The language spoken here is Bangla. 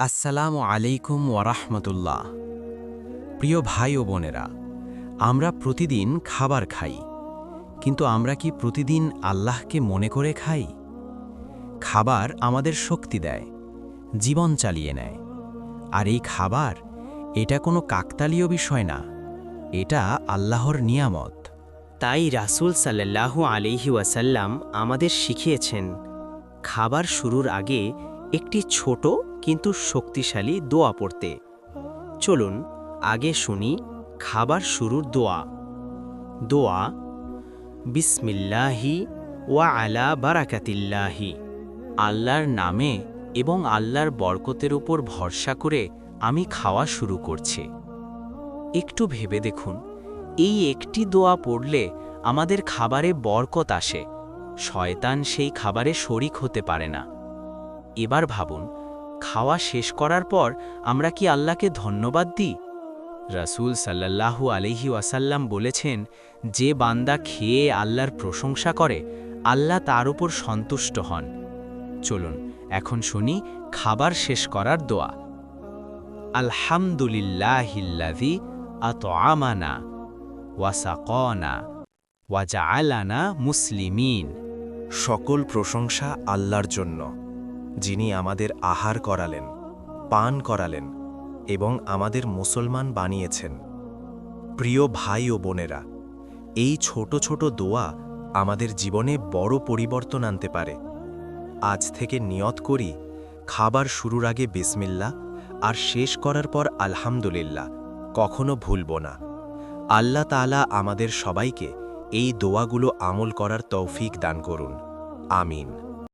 আসসালামু আলাইকুম ওয়ারাহমাতুল্লাহ। প্রিয় ভাই ও বোনেরা, আমরা প্রতিদিন খাবার খাই, কিন্তু আমরা কি প্রতিদিন আল্লাহকে মনে করে খাই? খাবার আমাদের শক্তি দেয়, জীবন চালিয়ে নেয়। আর এই খাবার, এটা কোনো কাকতালীয় বিষয় না, এটা আল্লাহর নিয়ামত। তাই রাসূল সাল্লাল্লাহু আলাইহি ওয়াসাল্লাম আমাদের শিখিয়েছেন খাবার শুরুর আগে একটি ছোট কিন্তু শক্তিশালী দোয়া পড়তে। চলুন আগে শুনি খাবার শুরুর দোয়া। দোয়া বিসমিল্লাহি ওয়া আলা বারাকাতিল্লাহি। আল্লাহর নামে এবং আল্লাহর বরকতের উপর ভরসা করে আমি খাওয়া শুরু করছি। একটু ভেবে দেখুন, এই একটি দোয়া পড়লে আমাদের খাবারে বরকত আসে, শয়তান সেই খাবারে শরিক হতে পারে না। এবার ভাবুন, খাওয়া শেষ করার পর আমরা কি আল্লাহকে ধন্যবাদ দিই? রাসূল সাল্লাল্লাহু আলাইহি ওয়াসাল্লাম বলেছেন, যে বান্দা খেয়ে আল্লাহর প্রশংসা করে, আল্লাহ তার উপর সন্তুষ্ট হন। চলুন এখন শুনি খাবার শেষ করার দোয়া। আলহামদুলিল্লাহিল্লাযী আত'আমানা ওয়া সাকানা ওয়া জাআলানা মুসলিমিন। সকল প্রশংসা আল্লাহর জন্য, যিনি আমাদের আহার করালেন, পান করালেন এবং আমাদের মুসলমান বানিয়েছেন। প্রিয় ভাই ও বোনেরা, এই ছোট ছোট দোয়া আমাদের জীবনে বড় পরিবর্তন আনতে পারে। আজ থেকে নিয়ত করি, খাবার শুরুর আগে বিসমিল্লাহ আর শেষ করার পর আলহামদুলিল্লাহ কখনো ভুলব না। আল্লাহ তাআলা আমাদের সবাইকে এই দোয়াগুলো আমল করার তৌফিক দান করুন। আমিন।